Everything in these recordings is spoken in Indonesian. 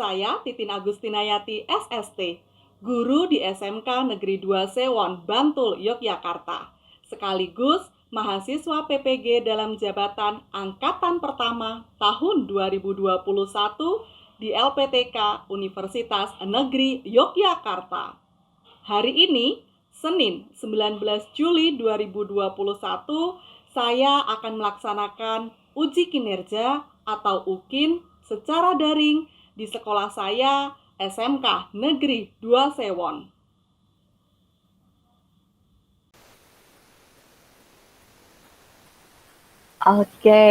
Saya Titin Agustinayati SST, guru di SMK Negeri 2 Sewon, Bantul, Yogyakarta. Sekaligus mahasiswa PPG dalam jabatan Angkatan Pertama tahun 2021 di LPTK Universitas Negeri Yogyakarta. Hari ini, Senin 19 Juli 2021, saya akan melaksanakan uji kinerja atau UKIN secara daring di sekolah saya SMK Negeri 2 Sewon. Oke,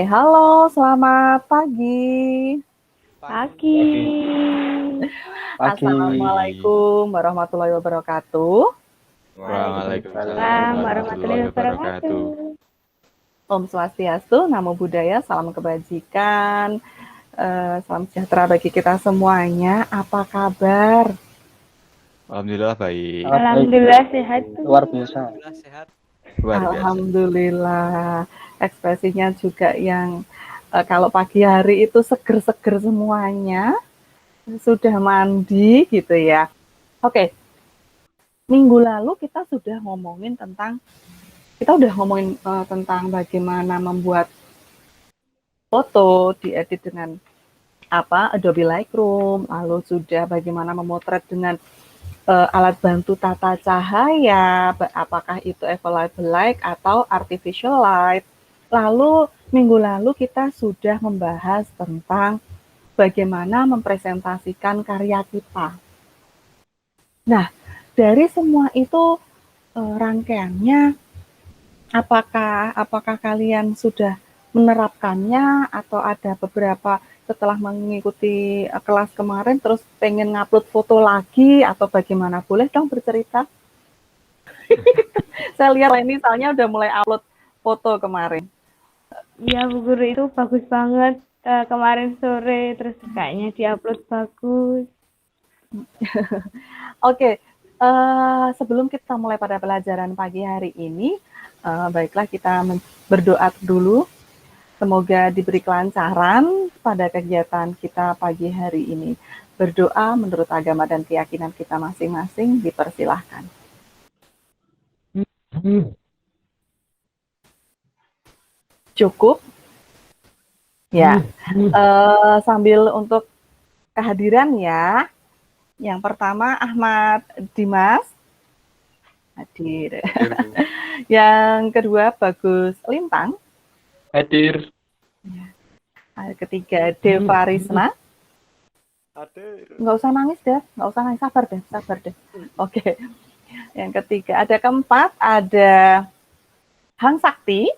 halo, selamat pagi. Pagi. Assalamualaikum warahmatullahi wabarakatuh. Waalaikumsalam warahmatullahi wabarakatuh. Om Swastiastu, Namo Buddhaya, salam kebajikan, salam sejahtera bagi kita semuanya. Apa kabar? Alhamdulillah baik. Alhamdulillah sehat. Luar biasa. Alhamdulillah. Ekspresinya juga yang kalau pagi hari itu seger-seger semuanya. Sudah mandi gitu ya. Oke. Minggu lalu kita sudah ngomongin tentang bagaimana membuat foto diedit dengan Adobe Lightroom, lalu sudah bagaimana memotret dengan alat bantu tata cahaya, apakah itu available light atau artificial light. Lalu minggu lalu kita sudah membahas tentang bagaimana mempresentasikan karya kita. Nah, dari semua itu rangkaiannya, apakah kalian sudah menerapkannya atau ada beberapa setelah mengikuti kelas kemarin terus pengen ngupload foto lagi atau bagaimana? Boleh dong bercerita? Saya lihat ini misalnya udah mulai upload foto kemarin. Iya, Bu Guru, itu bagus banget. Kemarin sore terus kayaknya diupload bagus. Oke, sebelum kita mulai pada pelajaran pagi hari ini, baiklah kita berdoa dulu. Semoga diberi kelancaran pada kegiatan kita pagi hari ini. Berdoa menurut agama dan keyakinan kita masing-masing, dipersilahkan. Cukup? Ya, sambil untuk kehadiran ya. Yang pertama Ahmad Dimas hadir. Yang kedua Bagus Lintang Hadir. Ketiga Deva Risma. Nggak usah nangis deh, sabar deh. Oke. Yang ketiga ada keempat ada Hang Sakti.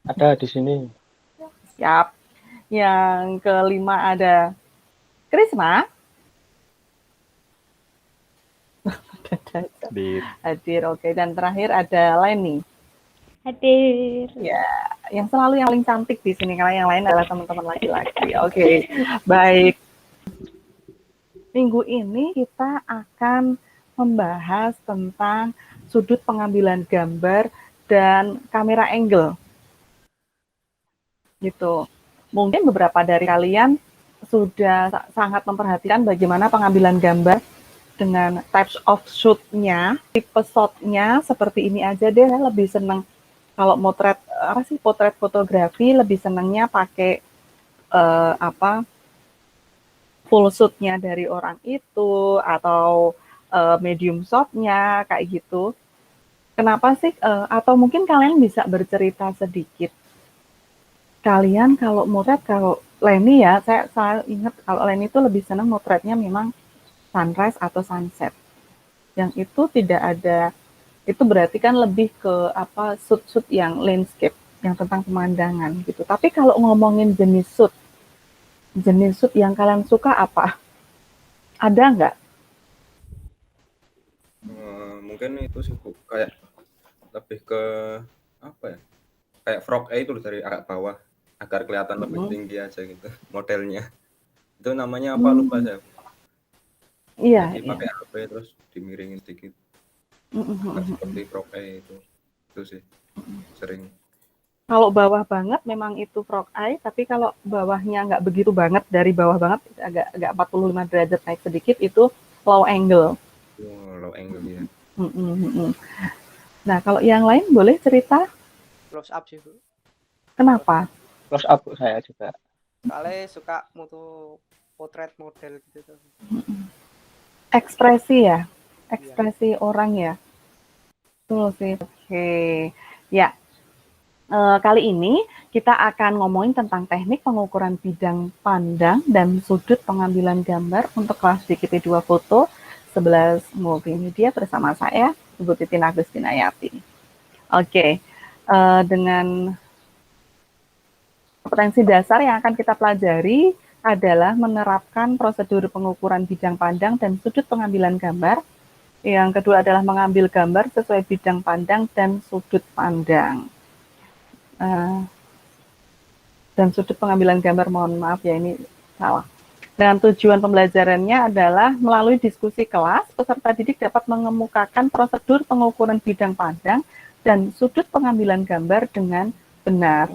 Ada di sini. Siap. Yang kelima ada Krisma. Hadir, oke. Dan terakhir ada Leni. Hadir. Ya, yang selalu yang paling cantik di sini karena yang lain adalah teman-teman laki-laki. Oke, baik. Minggu ini kita akan membahas tentang sudut pengambilan gambar dan kamera angle. Gitu. Mungkin beberapa dari kalian sudah sangat memperhatikan bagaimana pengambilan gambar dengan types of shoot-nya, tipe shot-nya seperti ini aja deh. Saya lebih senang kalau potret fotografi lebih senangnya pakai full shoot-nya dari orang itu atau medium shot-nya kayak gitu. Kenapa sih? Atau mungkin kalian bisa bercerita sedikit. Kalian kalau motret, kalau Leni ya, saya ingat kalau Leni itu lebih senang motretnya memang sunrise atau sunset. Yang itu tidak ada, itu berarti kan lebih ke shoot yang landscape, yang tentang pemandangan gitu. Tapi kalau ngomongin jenis shoot yang kalian suka apa? Ada nggak? Mungkin itu sih Bu, kayak lebih ke kayak frog itu dari agak bawah agar kelihatan lebih tinggi aja gitu modelnya. Itu namanya apa lupa saya. Iya. Jadi pakai HP terus dimiringin sedikit. Seperti frog itu sih sering. Kalau bawah banget memang itu frog eye, tapi kalau bawahnya nggak begitu banget, dari bawah banget agak 45 derajat naik sedikit itu low angle. Oh, low angle ya. Nah, kalau yang lain boleh cerita Close up sih, Bu. kenapa? Close up saya juga. Soalnya suka mutu potret model gitu tuh. Ekspresi ya, ekspresi orang ya. Betul sih. Oke, ya. Kali ini kita akan ngomongin tentang teknik pengukuran bidang pandang dan sudut pengambilan gambar untuk kelas DKP2 Foto 11 Multimedia bersama saya, Ibu Titin Agustinayati. Oke, dengan kompetensi dasar yang akan kita pelajari adalah menerapkan prosedur pengukuran bidang pandang dan sudut pengambilan gambar. Yang kedua adalah mengambil gambar sesuai bidang pandang dan sudut pandang. Dan sudut pengambilan gambar, mohon maaf ya ini salah. Dan tujuan pembelajarannya adalah melalui diskusi kelas, peserta didik dapat mengemukakan prosedur pengukuran bidang pandang dan sudut pengambilan gambar dengan benar.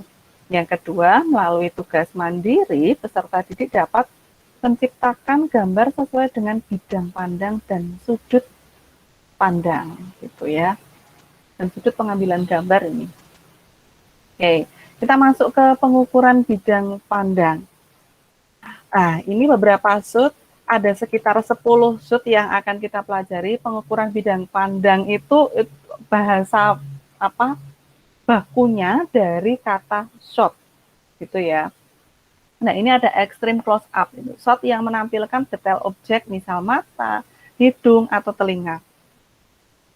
Yang kedua, melalui tugas mandiri, peserta didik dapat menciptakan gambar sesuai dengan bidang pandang dan sudut pandang, gitu ya. Dan sudut pengambilan gambar ini. Oke, kita masuk ke pengukuran bidang pandang. Nah, ini beberapa sud, ada sekitar 10 sud yang akan kita pelajari. Pengukuran bidang pandang itu bahasa bakunya dari kata shot, gitu ya. Nah, ini ada extreme close up, shot yang menampilkan detail objek, misal mata, hidung, atau telinga.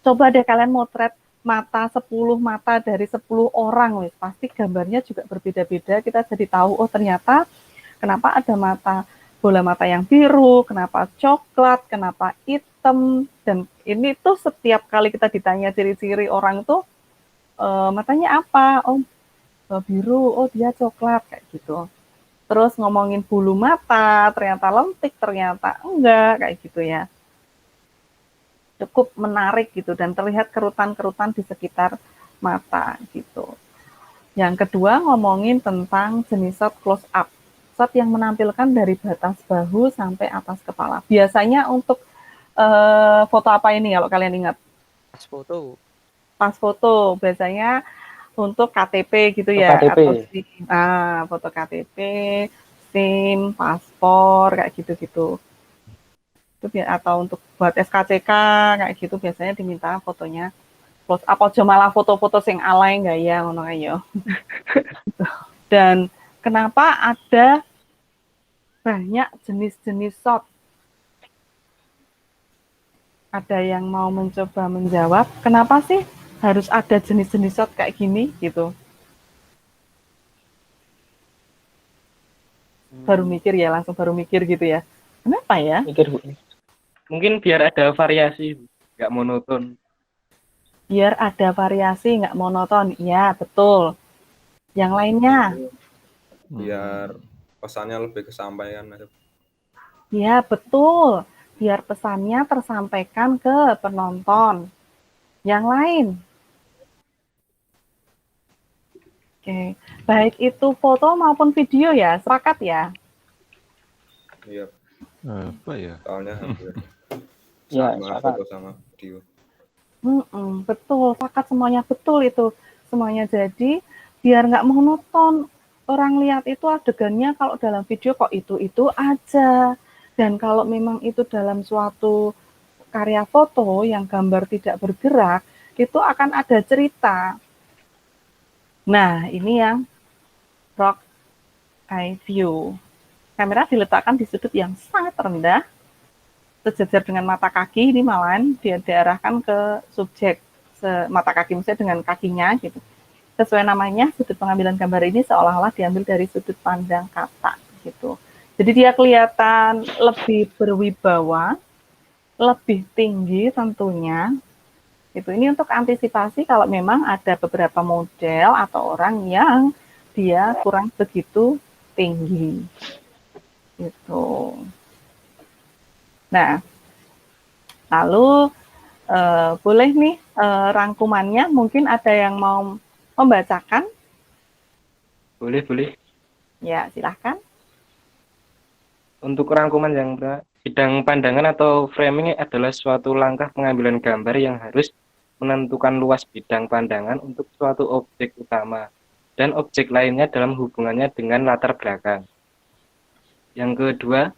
Coba deh kalian motret mata 10 mata dari 10 orang, pasti gambarnya juga berbeda-beda. Kita jadi tahu, oh ternyata kenapa ada bola mata yang biru, kenapa coklat, kenapa hitam. Dan ini tuh setiap kali kita ditanya ciri-ciri orang tuh, matanya apa? Oh biru, oh dia coklat, kayak gitu. Terus ngomongin bulu mata, ternyata lentik, ternyata enggak, kayak gitu ya. Cukup menarik gitu dan terlihat kerutan-kerutan di sekitar mata gitu. Yang kedua ngomongin tentang jenis shot close up. Shot yang menampilkan dari batas bahu sampai atas kepala. Biasanya untuk foto apa ini kalau kalian ingat? Pas foto. Pas foto biasanya untuk KTP gitu ya, KTP. atau SIM. Foto KTP, SIM, paspor kayak gitu-gitu. Itu atau untuk buat SKCK kayak gitu biasanya diminta fotonya close up, aja malah foto-foto sing alay gaya ngono ayo. Dan kenapa ada banyak jenis-jenis shot? Ada yang mau mencoba menjawab kenapa sih harus ada jenis-jenis shot kayak gini gitu? Baru mikir ya, langsung baru mikir gitu ya. Kenapa ya? Mikir, Bu. Mungkin biar ada variasi, nggak monoton. Biar ada variasi, nggak monoton. Ya, betul. Yang lainnya? Biar pesannya lebih kesampaian. Ya, betul. Biar pesannya tersampaikan ke penonton. Yang lain? Oke. Baik itu foto maupun video ya, sepakat ya? Iya. Apa ya? Soalnya hampir Ya, sama sepakat. foto sama video. Betul, sepakat semuanya betul itu. Semuanya jadi biar nggak monoton. Orang lihat itu adegannya kalau dalam video kok itu aja. Dan kalau memang itu dalam suatu karya foto yang gambar tidak bergerak, itu akan ada cerita. Nah, ini yang frog eye view. Kamera diletakkan di sudut yang sangat rendah, sejajar dengan mata kaki, ini malahan dia diarahkan ke subjek, mata kaki misalnya dengan kakinya gitu. Sesuai namanya, sudut pengambilan gambar ini seolah-olah diambil dari sudut pandang kata gitu. Jadi dia kelihatan lebih berwibawa, lebih tinggi tentunya. Itu ini untuk antisipasi kalau memang ada beberapa model atau orang yang dia kurang begitu tinggi. Gitu. Nah, lalu boleh nih rangkumannya, mungkin ada yang mau membacakan Boleh, boleh. Ya, silahkan. Untuk rangkuman yang bidang pandangan atau framing adalah suatu langkah pengambilan gambar yang harus menentukan luas bidang pandangan untuk suatu objek utama dan objek lainnya dalam hubungannya dengan latar belakang. Yang kedua,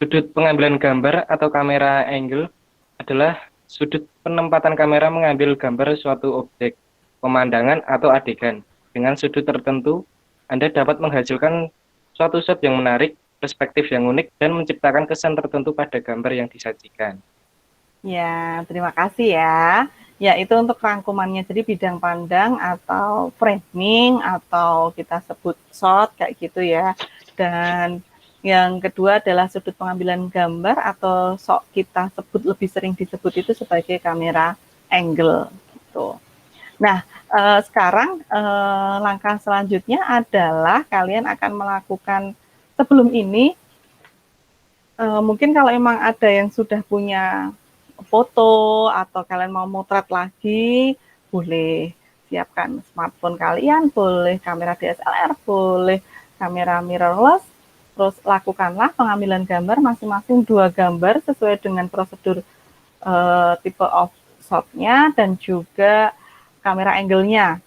sudut pengambilan gambar atau kamera angle adalah sudut penempatan kamera mengambil gambar suatu objek, pemandangan atau adegan. Dengan sudut tertentu, Anda dapat menghasilkan suatu shot yang menarik, perspektif yang unik, dan menciptakan kesan tertentu pada gambar yang disajikan. Ya, terima kasih ya. Ya, itu untuk rangkumannya. Jadi bidang pandang atau framing atau kita sebut shot kayak gitu ya. Dan yang kedua adalah sudut pengambilan gambar atau kita sebut lebih sering disebut itu sebagai kamera angle gitu. Nah, sekarang langkah selanjutnya adalah kalian akan melakukan sebelum ini mungkin kalau emang ada yang sudah punya foto atau kalian mau motret lagi, boleh siapkan smartphone kalian, boleh kamera DSLR, boleh kamera mirrorless, terus lakukanlah pengambilan gambar masing-masing 2 gambar sesuai dengan prosedur tipe of shot-nya dan juga kamera angle-nya.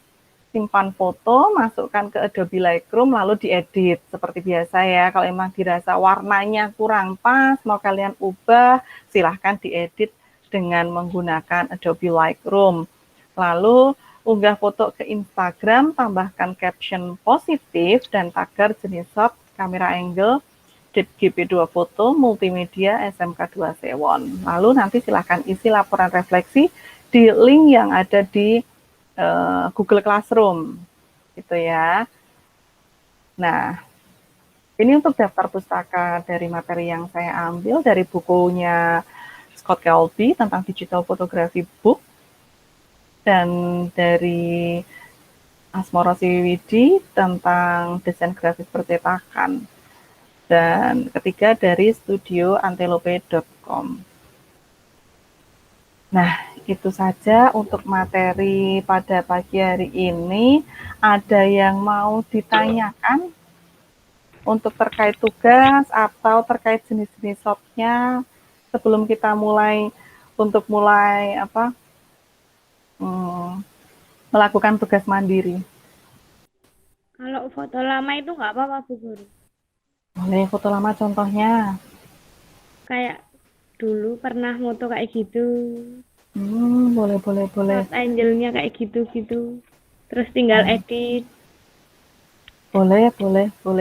Simpan foto, masukkan ke Adobe Lightroom, lalu diedit seperti biasa ya. Kalau emang dirasa warnanya kurang pas, mau kalian ubah, silahkan diedit dengan menggunakan Adobe Lightroom. Lalu unggah foto ke Instagram, tambahkan caption positif dan tagar jenis shot, kamera angle, GP2 foto, multimedia, SMK2 Sewon. Lalu nanti silahkan isi laporan refleksi di link yang ada di Google Classroom, gitu ya. Nah, ini untuk daftar pustaka dari materi yang saya ambil dari bukunya Scott Kelby tentang digital photography book, dan dari Asmoro Siwidi tentang desain grafis percetakan, dan ketiga dari studioantelope.com. Nah, itu saja untuk materi pada pagi hari ini. Ada yang mau ditanyakan untuk terkait tugas atau terkait jenis-jenis shot-nya sebelum kita mulai melakukan tugas mandiri? Kalau foto lama itu nggak apa-apa, Bu Guru. Boleh foto lama contohnya. Kayak dulu pernah moto kayak gitu. Boleh. Shot angle-nya kayak gitu-gitu. Terus tinggal edit. Boleh.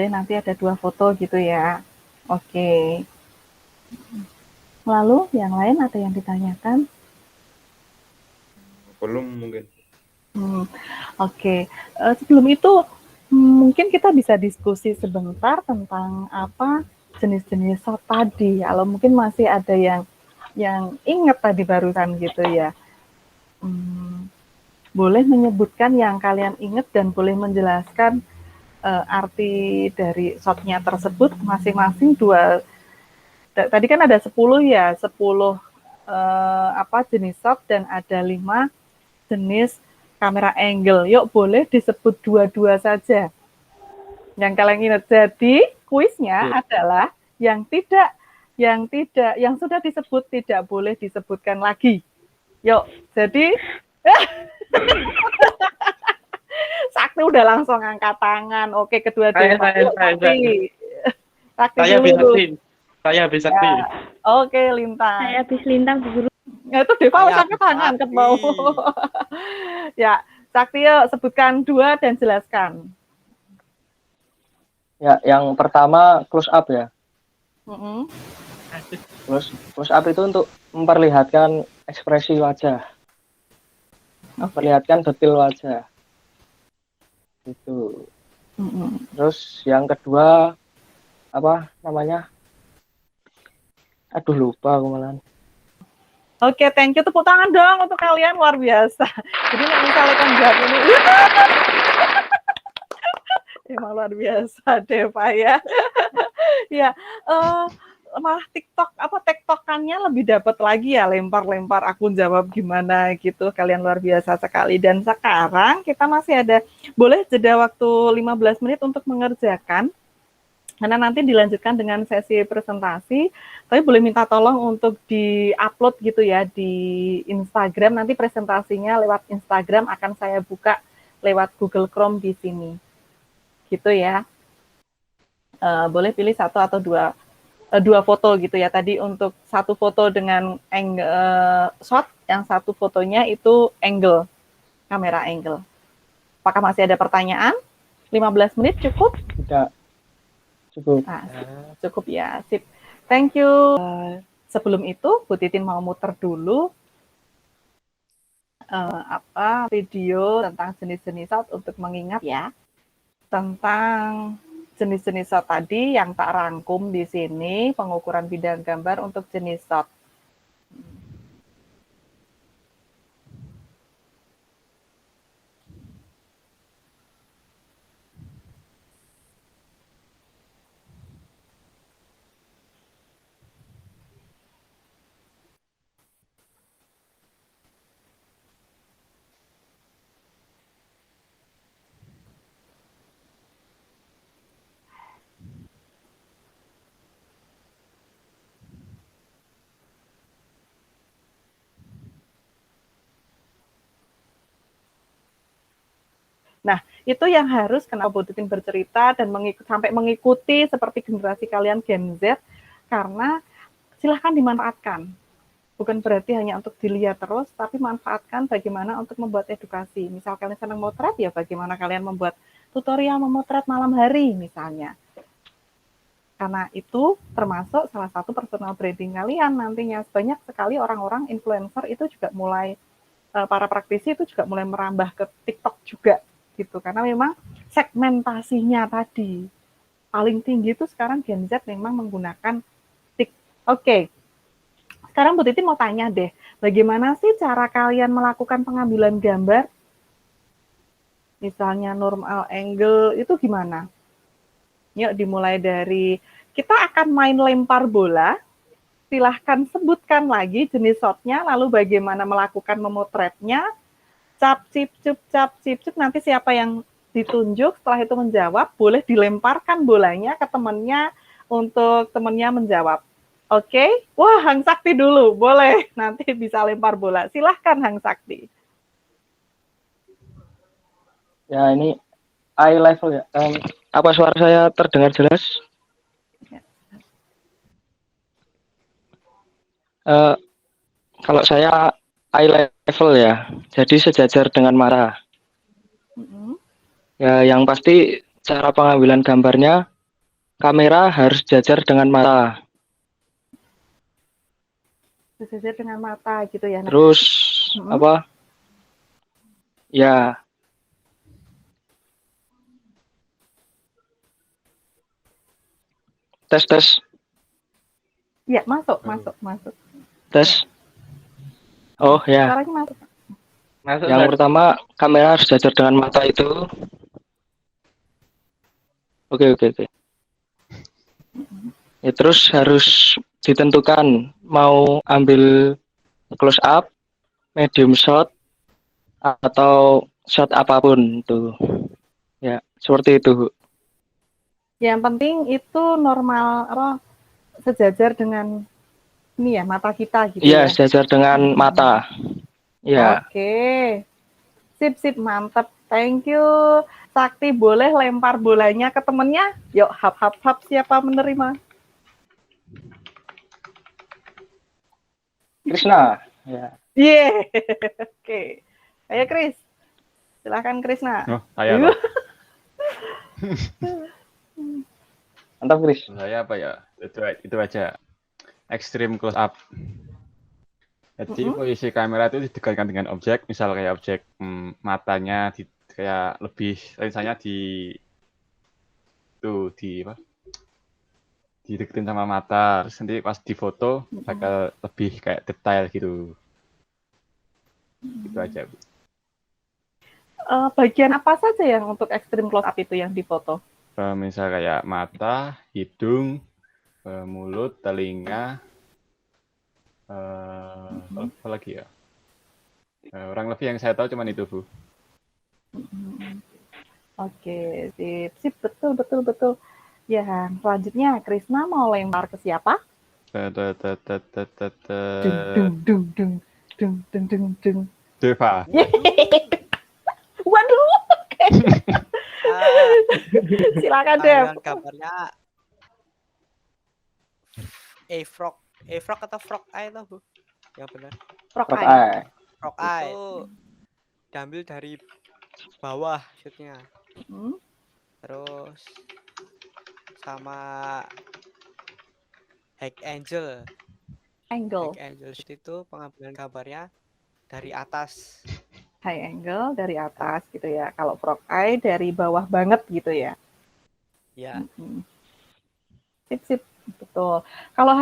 Nanti ada 2 foto gitu ya. Oke. Lalu yang lain ada yang ditanyakan? Belum mungkin. Oke. Sebelum itu mungkin kita bisa diskusi sebentar tentang apa jenis-jenis shot tadi. Kalau mungkin masih ada yang ingat tadi barusan gitu ya. Boleh menyebutkan yang kalian ingat dan boleh menjelaskan arti dari shot-nya tersebut masing-masing 2. Tadi kan ada 10 ya, 10 jenis shot dan ada 5 jenis kamera angle. Yuk boleh disebut 2 saja. Yang kalian ingat. Jadi kuisnya adalah yang sudah disebut tidak boleh disebutkan lagi. Yuk, jadi Sakti udah langsung angkat tangan. Oke, kedua-duanya. Sakti dulu. Saya bisa Sakti. Ya. Oke, Lintang. Saya habis Lintang, Bu Guru. Ya, itu Deva harus angkat tangan, angkat mau. Ya, Sakti yuk sebutkan 2 dan jelaskan. Ya, yang pertama close up ya. Close up itu untuk memperlihatkan ekspresi wajah, memperlihatkan detail wajah. Itu. Terus yang kedua apa namanya? Aduh lupa aku malah. Oke, thank you. Tepuk tangan dong untuk kalian, luar biasa. Jadi misalnya kan jawab ini, emang luar biasa Deva ya. Ya, malah tektokannya lebih dapat lagi ya, lempar-lempar aku jawab gimana gitu. Kalian luar biasa sekali. Dan sekarang kita masih ada boleh jeda waktu 15 menit untuk mengerjakan. Karena nanti dilanjutkan dengan sesi presentasi, tapi boleh minta tolong untuk di-upload gitu ya di Instagram. Nanti presentasinya lewat Instagram akan saya buka lewat Google Chrome di sini. Gitu ya. Boleh pilih satu atau dua foto gitu ya. Tadi untuk satu foto dengan angle shot, yang satu fotonya itu angle, kamera angle. Apakah masih ada pertanyaan? 15 menit cukup? Tidak cukup. Nah, cukup ya, sip. Thank you. Sebelum itu, Bu Titin mau muter dulu video tentang jenis-jenis shot untuk mengingat ya tentang jenis-jenis shot tadi yang tak rangkum di sini, pengukuran bidang gambar untuk jenis shot. Nah, itu yang harus kenapa Bu Titin bercerita dan sampai mengikuti seperti generasi kalian Gen Z, karena silahkan dimanfaatkan. Bukan berarti hanya untuk dilihat terus, tapi manfaatkan bagaimana untuk membuat edukasi. Misal kalian senang motret, ya bagaimana kalian membuat tutorial memotret malam hari misalnya. Karena itu termasuk salah satu personal branding kalian nantinya. Banyak sekali orang-orang influencer itu juga mulai, para praktisi itu juga mulai merambah ke TikTok juga gitu. Karena memang segmentasinya tadi paling tinggi itu sekarang Gen Z memang menggunakan TikTok. Oke. Sekarang Bu Titin mau tanya deh, bagaimana sih cara kalian melakukan pengambilan gambar? Misalnya normal angle itu gimana? Yuk dimulai dari, kita akan main lempar bola, silahkan sebutkan lagi jenis shotnya, lalu bagaimana melakukan memotretnya, cap, cip, cup, nanti siapa yang ditunjuk setelah itu menjawab, boleh dilemparkan bolanya ke temannya untuk temannya menjawab. Oke? Wah, Hang Sakti dulu, boleh, nanti bisa lempar bola. Silahkan Hang Sakti. Ya, ini eye level ya. Apa suara saya terdengar jelas? Kalau saya eye level ya, jadi sejajar dengan mata. Ya, yang pasti cara pengambilan gambarnya, kamera harus sejajar dengan mata. Sejajar dengan mata gitu ya. Nah, terus apa? Ya. Tes. Ya, masuk. Tes. Oh ya. Suaranya masuk. Yang pertama, kamera harus sejajar dengan mata itu. Oke. Ya, terus harus ditentukan mau ambil close up, medium shot, atau shot apapun itu. Ya, seperti itu. Yang penting itu normal sejajar dengan ini ya, mata kita gitu ya. Iya, sejajar dengan mata. Ya. Oke. Sip, mantap. Thank you. Sakti, boleh lempar bolanya ke temennya? Yuk, hap, siapa menerima? Krisna. Ya. Yeah. Oke. Ayo, Kris. Silakan, Krisna. Oh, saya loh. Mantap, Kris. Saya apa ya? Itu aja. Extreme close up. Jadi posisi kamera itu didekatkan dengan objek, misal kayak objek matanya kayak lebih lensanya dideketin sama mata, terus nanti pas difoto bakal lebih kayak detail gitu. Itu aja. Bagian apa saja yang untuk extreme close up itu yang difoto? Misal kayak mata, hidung, mulut, telinga, apa lagi ya? Kurang lebih yang saya tahu cuman itu, Bu. Oke, sip, betul, betul, betul. Ya, selanjutnya Krisna mau lempar ke siapa? Dung, dung, dung, dung, dung, dung, dung, dung. Deva. Waduh, Ah, silakan Dev. panggilan gambarnya Frog. Frog atau Frog Eye itu, Bu? Yang benar. Frog Frog Eye. eye. Frog Eye itu diambil dari bawah shootnya. Hmm, Terus sama Hack Angel. Angle, Hack Angel shoot itu pengambilan gambarnya dari atas. high angle dari atas gitu ya. Kalau frog eye dari bawah banget gitu ya. Ya, Sip, sip, betul. Kalau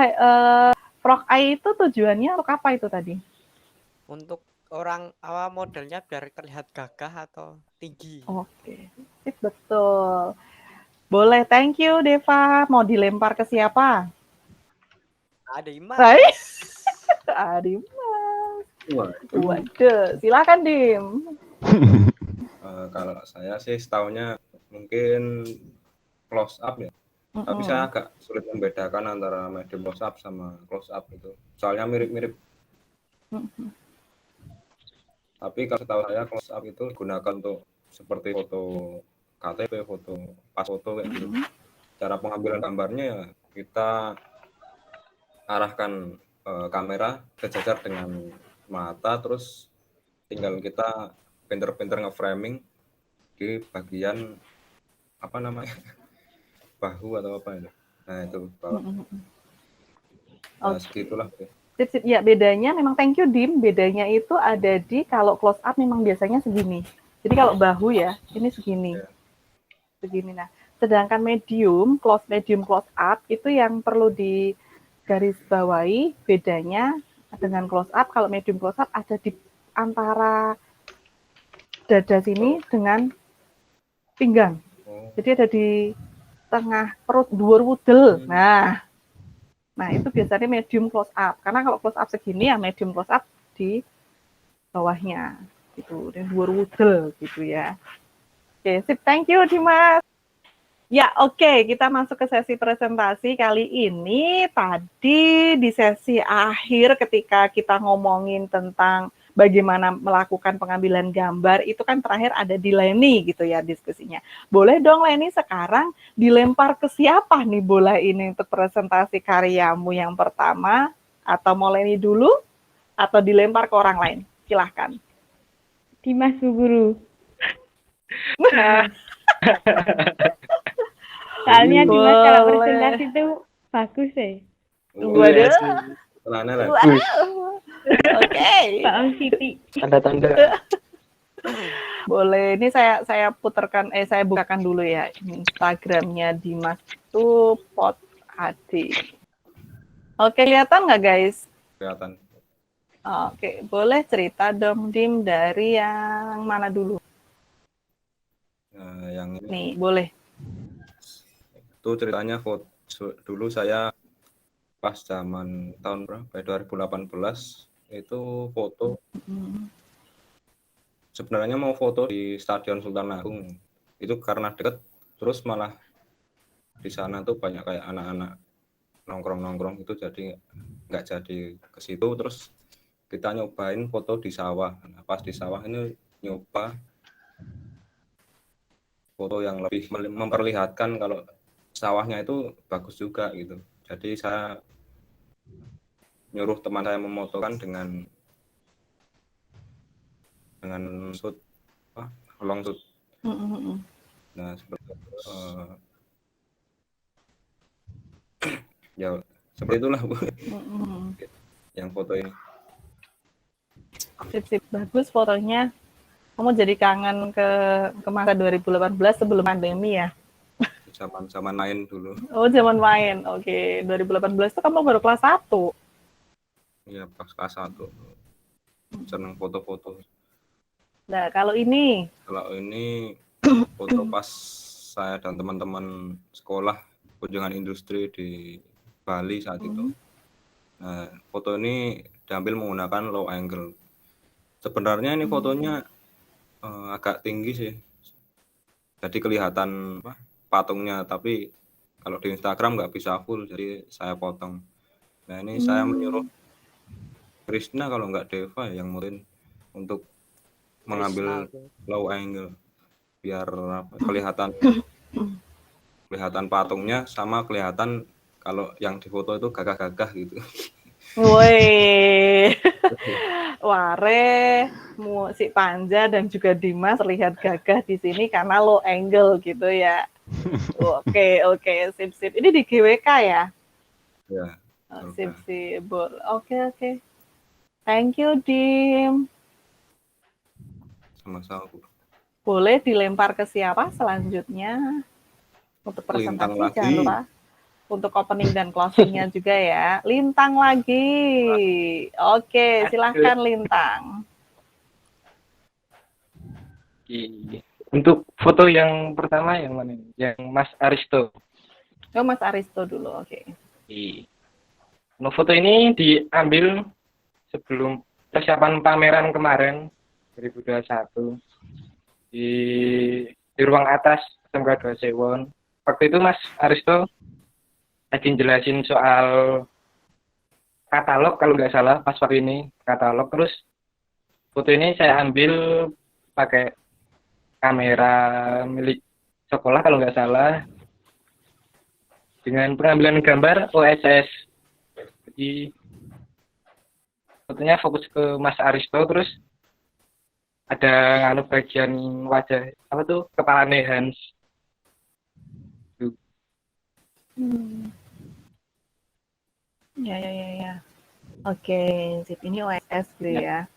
frog eye itu tujuannya untuk apa itu tadi? untuk orang awal modelnya biar terlihat gagah atau tinggi. Oke, sip, betul. Boleh, thank you Deva. Mau dilempar ke siapa? Ada Imas. Hai. Adim. Waduh. Waduh, silakan Dim. Kalau saya sih setahunya mungkin close up ya. Tapi saya agak sulit membedakan antara medium close up sama close up itu. Soalnya mirip-mirip. Tapi kalau setahu saya close up itu digunakan untuk seperti foto KTP, foto pas foto kayak gitu. Cara pengambilan gambarnya ya kita arahkan kamera sejajar dengan mata, terus tinggal kita pinter-pinter nge-framing di bagian apa namanya bahu atau apa itu. Nah itu bawah. Nah, segitulah. Sip, sip. Ya, bedanya memang thank you Dim. Bedanya itu ada di kalau close up memang biasanya segini. Jadi kalau bahu ya, ini segini. Segini. Nah, sedangkan medium close up itu yang perlu di garis bawahi bedanya dengan close up. Kalau medium close up ada di antara dada sini dengan pinggang. Jadi ada di tengah perut dhuwur wudel. Nah, itu biasanya medium close up. Karena kalau close up segini ya medium close up di bawahnya gitu, dan dhuwur wudel gitu ya. Oke, sip, thank you Dimas. Ya, oke, kita masuk ke sesi presentasi kali ini. Tadi di sesi akhir ketika kita ngomongin tentang bagaimana melakukan pengambilan gambar, itu kan terakhir ada di Leni gitu ya diskusinya. Boleh dong Leni sekarang dilempar ke siapa nih bola ini untuk presentasi karyamu yang pertama? Atau mau Leni dulu? Atau dilempar ke orang lain? Silahkan. Dimas Bu Guru. Soalnya Dimas kalau presentasi itu bagus ya. Waduh. Oke. Pak Om Siti. Tanda-tanda. Boleh, ini saya putarkan, saya bukakan dulu ya Instagramnya Dimas itu Pot HD. Oke, kelihatan nggak guys? Kelihatan. Oke, boleh cerita dong Dim dari yang mana dulu? Yang ini. Nih, boleh. Itu ceritanya foto dulu saya pas zaman tahun berapa? 2018 itu foto. Sebenarnya mau foto di Stadion Sultan Agung. Itu karena deket, terus malah di sana tuh banyak kayak anak-anak nongkrong-nongkrong itu, jadi nggak jadi ke situ. Terus kita nyobain foto di sawah. Nah, pas di sawah ini nyoba foto yang lebih memperlihatkan kalau sawahnya itu bagus juga gitu. Jadi saya nyuruh teman saya memotokan dengan shoot long shoot. Nah seperti ya seperti itulah Bu. Yang foto ini. Sip, bagus fotonya. Kamu jadi kangen ke masa 2018 sebelum pandemi ya? Zaman main dulu. Oh, zaman main. Oke, 2018 itu kamu baru kelas 1. Iya, pas kelas 1. Senang foto-foto. Nah, kalau ini foto pas saya dan teman-teman sekolah kunjungan industri di Bali saat itu. Nah, foto ini diambil menggunakan low angle. Sebenarnya ini fotonya agak tinggi sih, jadi kelihatan patungnya, tapi kalau di Instagram nggak bisa full, jadi saya potong. Nah ini saya menyuruh Krishna kalau nggak Deva yang murin untuk mengambil low angle biar kelihatan patungnya sama kelihatan kalau yang difoto itu gagah-gagah gitu. Woi, Ware, si Panja dan juga Dimas terlihat gagah di sini karena low angle gitu ya. Oke, sip. Ini di GWK ya? Ya. Sip. Oke. Thank you, Dim. Sama-sama. Boleh dilempar ke siapa selanjutnya? Untuk presentasi jangan lupa. Untuk opening dan closing-nya juga ya. Lintang lagi. Oke, silahkan Lintang. Untuk foto yang pertama yang mana? Yang Mas Aristo. Oh, Mas Aristo dulu, oke. Nah, foto ini diambil sebelum persiapan pameran kemarin 2021 di ruang atas SMK 2 Sewon. Waktu itu Mas Aristo lagi jelasin soal katalog kalau nggak salah, pas waktu ini katalog. Terus foto ini saya ambil pakai kamera milik sekolah kalau nggak salah, dengan pengambilan gambar OSS. Jadi fotonya fokus ke Mas Aristo, terus ada bagian wajah apa tuh, kepala Hans. Ya. Oke, sip. Ini OSS gitu ya.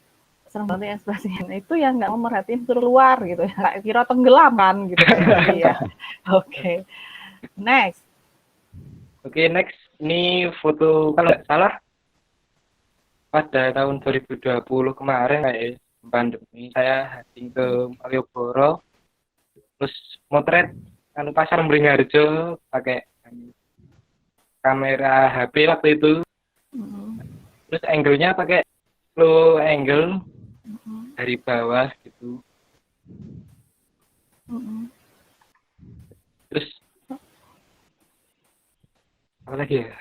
Senang banget ekspresinya. Itu yang nggak mau merhatiin keluar gitu ya. Nggak kira tenggelam kan gitu ya. Oke. Next. Ini foto kalau nggak salah pada tahun 2020 kemarin kayak pandemi, saya hunting ke Malioboro, terus motret pasar Beringharjo pakai kamera HP waktu itu. Terus angle-nya pakai low angle dari bawah gitu. Terus apa lagi ya?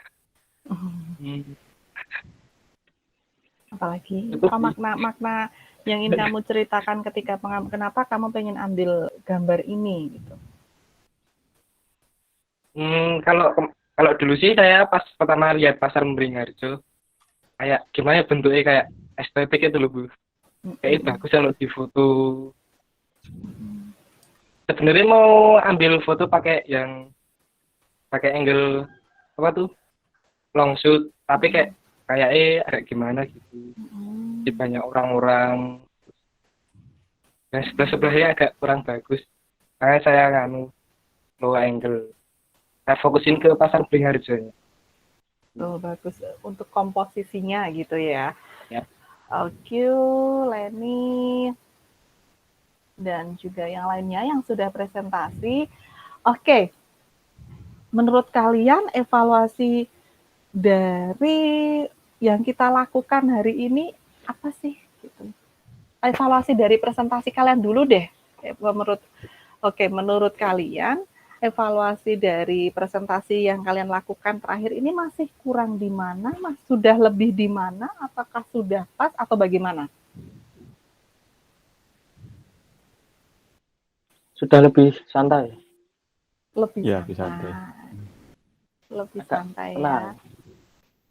Apalagi apa makna yang ingin kamu ceritakan ketika kenapa kamu pengen ambil gambar ini gitu? Kalau dulu sih saya pas pertama lihat pasar Beringharjo, kayak gimana bentuknya, kayak estetik itu loh Bu. Kayak bagus kalau di foto. Sebenarnya mau ambil foto pakai angle apa tuh, long shoot, tapi kayak agak gimana gitu. Di banyak orang-orang, dan sebelahnya agak kurang bagus. Makanya saya low angle. Saya fokusin ke pasar Beringharjo. Oh, bagus untuk komposisinya gitu ya. Ya. Oke, Leni dan juga yang lainnya yang sudah presentasi. Oke. Menurut kalian evaluasi dari yang kita lakukan hari ini apa sih gitu? Evaluasi dari presentasi kalian dulu deh. Menurut kalian evaluasi dari presentasi yang kalian lakukan terakhir ini masih kurang di mana, sudah lebih di mana, apakah sudah pas atau bagaimana? Sudah lebih santai. Lebih santai. Lebih agak santai tenang. ya.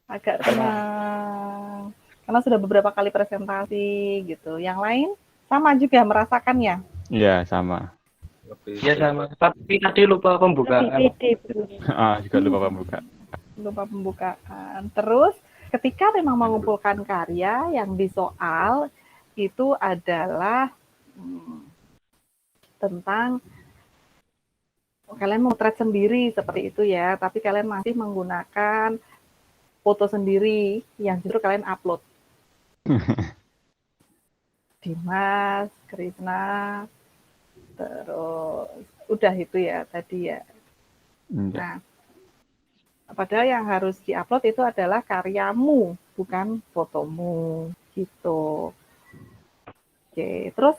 Agak tenang. Karena sudah beberapa kali presentasi gitu. Yang lain sama juga merasakannya? Iya, sama. Iya sama. Tapi tadi lupa pembukaan. Juga lupa pembukaan. Lupa pembukaan. Terus ketika memang mengumpulkan karya yang di soal itu adalah tentang kalian memotret sendiri seperti itu ya, tapi kalian masih menggunakan foto sendiri yang justru kalian upload. Dimas, Krishna, terus udah itu ya tadi ya. Nah, Padahal yang harus diupload itu adalah karyamu, bukan fotomu, gitu. Oke, terus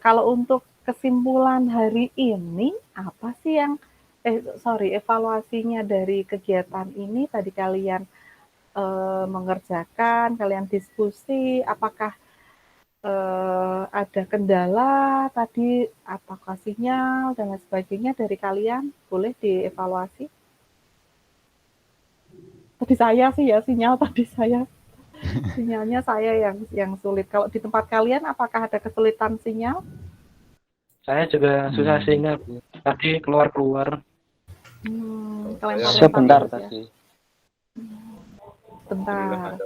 kalau untuk kesimpulan hari ini, apa sih yang evaluasinya dari kegiatan ini tadi kalian mengerjakan, kalian diskusi, apakah ada kendala tadi, apakah sinyal dan lain sebagainya dari kalian? Boleh dievaluasi? Tadi saya sih ya, sinyal tadi saya. Sinyalnya saya yang sulit. Kalau di tempat kalian, apakah ada kesulitan sinyal? Saya juga susah sinyal, Bu. Tadi keluar-keluar. Kelempar-lempar Sebentar terus ya. tadi. Bentar.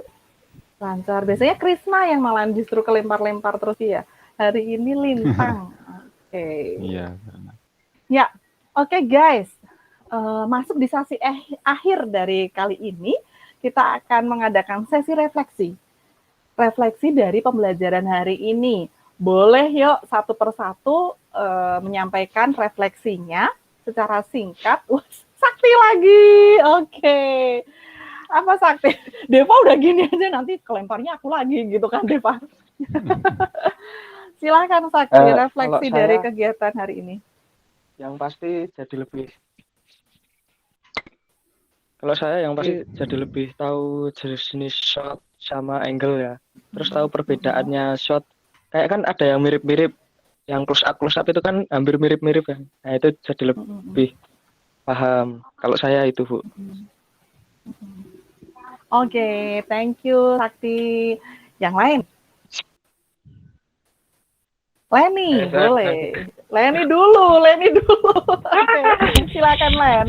Lancar. Biasanya Krisna yang malah justru kelempar-lempar terus ya. Hari ini Lintang. Oke. Iya. Ya, oke guys. Masuk di sesi akhir dari kali ini, kita akan mengadakan sesi refleksi. Refleksi dari pembelajaran hari ini. Boleh yuk satu persatu menyampaikan refleksinya secara singkat. Sakti lagi. Oke. Apa Sakti? Deva udah gini aja, nanti kelemparnya aku lagi gitu kan Deva. Silahkan Sakti, refleksi kalau dari saya kegiatan hari ini. yang pasti jadi lebih tahu jenis shot sama angle ya. Terus tahu perbedaannya shot. Kayak kan ada yang mirip-mirip, yang close up itu kan hampir mirip-mirip kan. Nah itu jadi lebih paham. Kalau saya itu Bu. Oke, thank you Sakti. Yang lain? Lenny, boleh. Lenny dulu. Oke, silakan Len.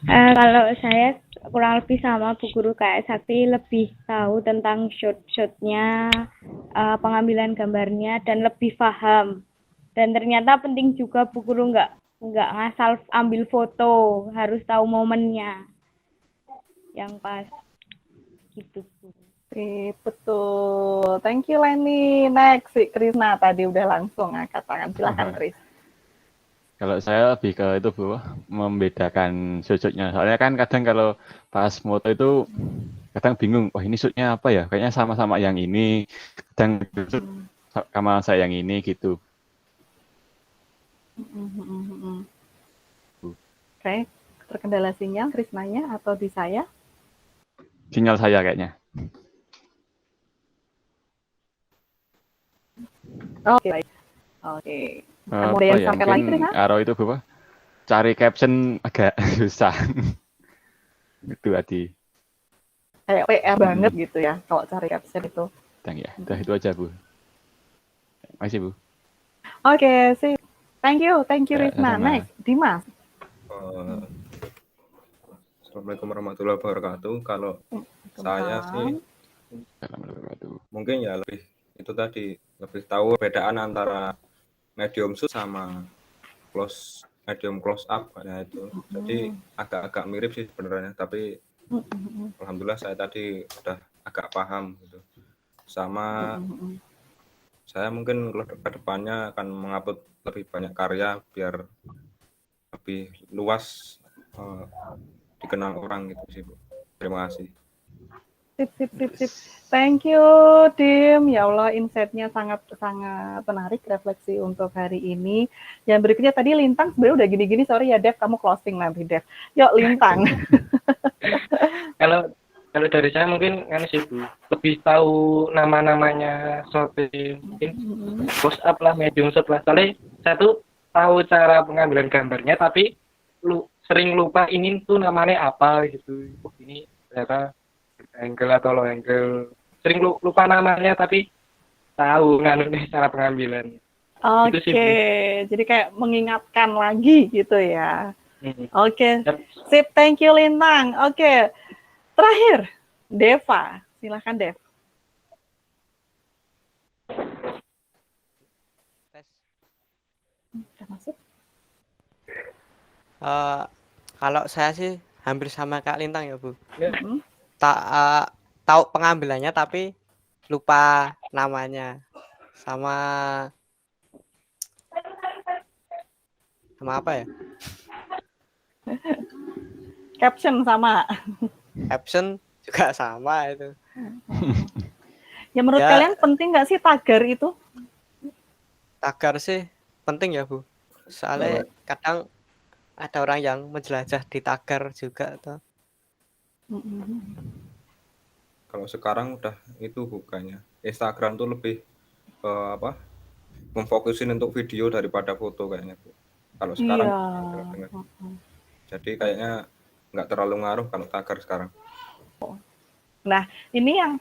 Kalau saya kurang lebih sama Bu Guru kayak Sakti, lebih tahu tentang shot-shotnya, pengambilan gambarnya, dan lebih paham. Dan ternyata penting juga Bu Guru nggak ngasal ambil foto, harus tahu momennya yang pas gitu Bu. Betul. Thank you Lenny. Next, si Krisna tadi udah langsung angkat tangan. Silakan Kris. Kalau saya lebih ke itu Bu, membedakan shoot-shootnya. Soalnya kan kadang kalau pas moto itu kadang bingung, wah ini shootnya apa ya? Kayaknya sama-sama yang ini, kadang shoot sama saya yang ini gitu. Oke, terkendala sinyal Krisnanya atau di saya? Sinyal saya kayaknya. Oke, baik. Oke. Ada yang disampaikan lagi Krisna? Aro itu Bu, cari caption agak susah. Itu tadi. Kayak PR banget gitu ya kalau cari caption itu. Ya, udah itu aja Bu. Makasih Bu. Oke, sih. Thank you Risna. Sama-sama. Next, Dimas. Assalamualaikum warahmatullahi wabarakatuh. Kalau saya sih mungkin ya lebih itu tadi, lebih tahu perbedaan antara medium shoot sama medium close up kayak itu. Jadi agak-agak mirip sih sebenarnya, tapi alhamdulillah saya tadi udah agak paham gitu. Sama saya mungkin ke depannya akan mengupload lebih banyak karya biar lebih luas dikenal orang gitu sih Bu. Terima kasih. Sip. Thank you, Dim. Ya Allah, insight-nya sangat menarik, refleksi untuk hari ini. Yang berikutnya tadi Lintang sebenarnya udah gini-gini, sorry ya Dev, kamu closing nanti Dev. Yuk Lintang. Kalau dari saya mungkin kan sih Bu, lebih tahu nama-namanya shooting, mungkin close up lah, medium shot lah. Soalnya saya tuh tahu cara pengambilan gambarnya, tapi sering lupa ini tuh namanya apa gitu. Ini ternyata angle atau low angle, sering lupa namanya tapi tahu nih cara pengambilan. Oke, jadi kayak mengingatkan lagi gitu ya. Oke, sip, thank you Lintang. Oke, terakhir Deva, silakan Dev. Udah masuk? Kalau saya sih hampir sama Kak Lintang ya Bu. Tahu pengambilannya tapi lupa namanya, sama apa ya? Caption sama. Caption juga sama itu. Ya menurut Ya, kalian penting nggak sih tagar itu? tagar sih penting ya, Bu. Soalnya Kalau kadang ada orang yang menjelajah di tagar juga tuh. kalau sekarang udah itu bukannya Instagram tuh lebih apa? Memfokusin untuk video daripada foto kayaknya, Bu. Kalau sekarang Iya. dengar-dengar. Jadi kayaknya nggak terlalu ngaruh kalau tagar sekarang. Nah, ini yang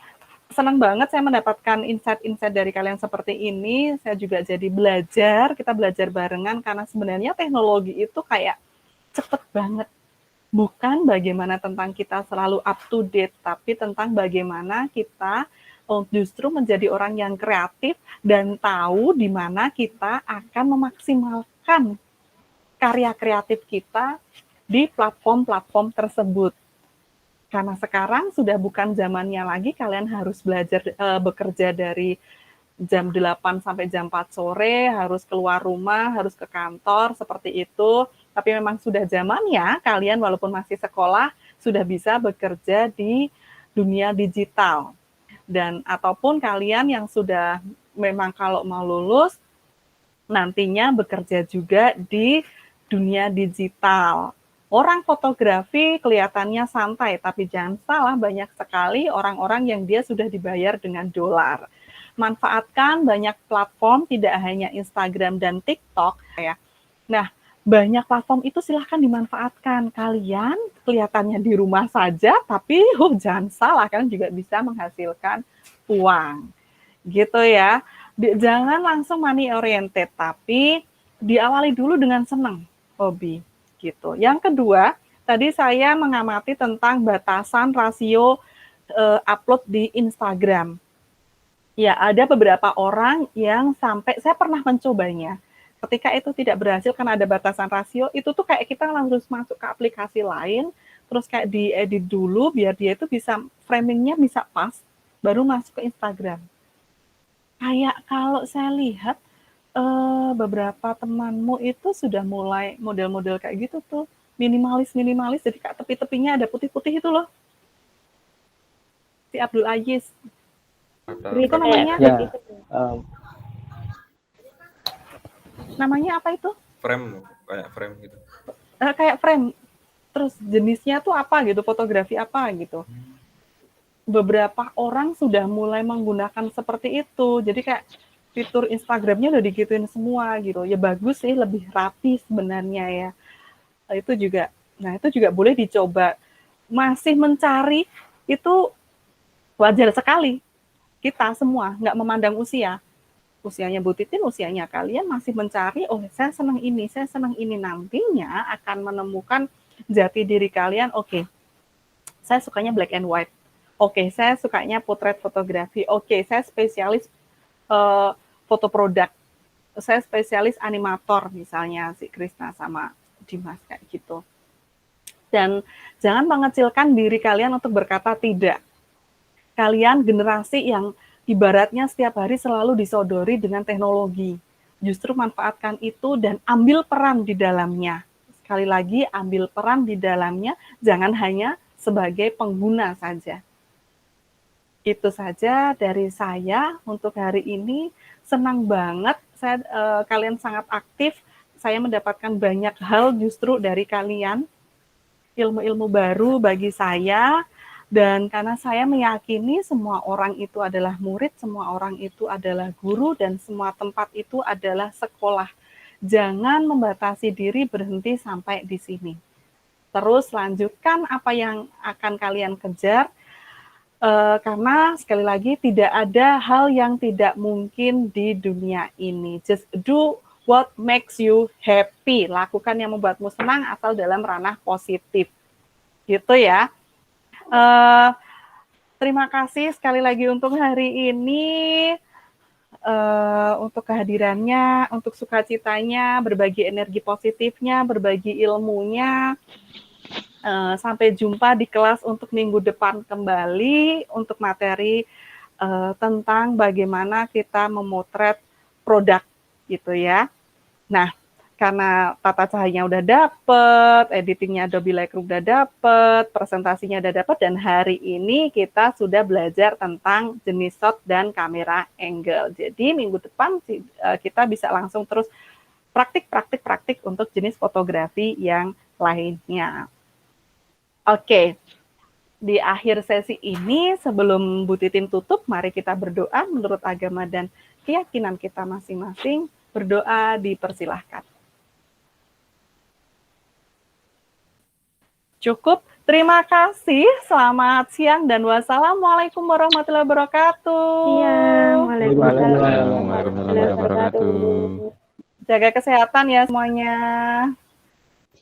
senang banget saya mendapatkan insight-insight dari kalian seperti ini. Saya juga jadi belajar, kita belajar barengan karena sebenarnya teknologi itu kayak cepet banget. Bukan bagaimana tentang kita selalu up to date, tapi tentang bagaimana kita justru menjadi orang yang kreatif dan tahu di mana kita akan memaksimalkan karya kreatif kita di platform-platform tersebut. Karena sekarang sudah bukan zamannya lagi kalian harus belajar bekerja dari jam 8 sampai jam 4 sore, harus keluar rumah, harus ke kantor, seperti itu. Tapi memang sudah zamannya kalian walaupun masih sekolah sudah bisa bekerja di dunia digital. Dan ataupun kalian yang sudah memang kalau mau lulus nantinya bekerja juga di dunia digital. Orang fotografi kelihatannya santai, tapi jangan salah banyak sekali orang-orang yang dia sudah dibayar dengan dolar. Manfaatkan banyak platform, tidak hanya Instagram dan TikTok ya. Nah, banyak platform itu silahkan dimanfaatkan. Kalian kelihatannya di rumah saja, tapi jangan salah, kalian juga bisa menghasilkan uang. Gitu ya. Jangan langsung money oriented, tapi diawali dulu dengan senang, hobi. Gitu. Yang kedua, tadi saya mengamati tentang batasan rasio upload di Instagram. Ya, ada beberapa orang yang sampai, saya pernah mencobanya. Ketika itu tidak berhasil karena ada batasan rasio, itu tuh kayak kita harus masuk ke aplikasi lain, terus kayak diedit dulu biar dia itu bisa, framingnya bisa pas, baru masuk ke Instagram. Kayak kalau saya lihat, beberapa temanmu itu sudah mulai model-model kayak gitu tuh, minimalis, jadi kayak tepi-tepinya ada putih-putih itu loh. Si Abdul Aziz. Ada Itu namanya, Ya, namanya apa itu? frame kayak frame gitu. Kayak frame. Terus jenisnya tuh apa gitu, fotografi apa gitu. Beberapa orang sudah mulai menggunakan seperti itu. Jadi kayak fitur Instagramnya udah digituin semua gitu. Ya bagus sih, lebih rapi sebenarnya ya. Itu juga, nah itu juga boleh dicoba. Masih mencari itu wajar sekali. Kita semua nggak memandang usia. Usianya Bu Titin, usianya kalian masih mencari, oh saya senang ini, nantinya akan menemukan jati diri kalian. Oke, saya sukanya black and white. Oke, saya sukanya potret fotografi. Oke, saya spesialis foto produk. Saya spesialis animator misalnya si Krisna sama Dimas kayak gitu. Dan jangan mengecilkan diri kalian untuk berkata tidak. Kalian generasi yang ibaratnya setiap hari selalu disodori dengan teknologi. Justru manfaatkan itu dan ambil peran di dalamnya. Sekali lagi, ambil peran di dalamnya, jangan hanya sebagai pengguna saja. Itu saja dari saya untuk hari ini. Senang banget, kalian sangat aktif. Saya mendapatkan banyak hal justru dari kalian. Ilmu-ilmu baru bagi saya. Dan karena saya meyakini semua orang itu adalah murid, semua orang itu adalah guru, dan semua tempat itu adalah sekolah. Jangan membatasi diri berhenti sampai di sini. Terus lanjutkan apa yang akan kalian kejar, karena sekali lagi tidak ada hal yang tidak mungkin di dunia ini. Just do what makes you happy. Lakukan yang membuatmu senang asal dalam ranah positif. Gitu ya. Terima kasih sekali lagi untuk hari ini, untuk kehadirannya, untuk sukacitanya, berbagi energi positifnya, berbagi ilmunya. Sampai jumpa di kelas untuk minggu depan kembali untuk materi tentang bagaimana kita memotret produk gitu ya. Nah, karena tata cahayanya udah dapet, editingnya Adobe Lightroom udah dapet, presentasinya udah dapet, dan hari ini kita sudah belajar tentang jenis shot dan kamera angle. Jadi minggu depan kita bisa langsung terus praktik untuk jenis fotografi yang lainnya. Oke, di akhir sesi ini sebelum Bu Titin tutup, mari kita berdoa menurut agama dan keyakinan kita masing-masing. Berdoa dipersilahkan. Cukup, terima kasih, selamat siang dan wassalamualaikum warahmatullahi wabarakatuh. Siang, waalaikumsalam Waalaikumsalam warahmatullahi wabarakatuh. wabarakatuh. Jaga kesehatan ya semuanya.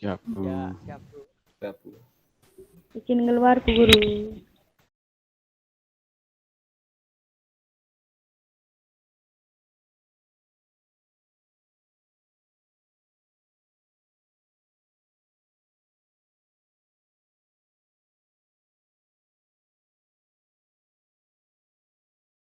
Siap, Bu. Ya, siap Bu. Ya, Bu. Izin keluar Bu Guru.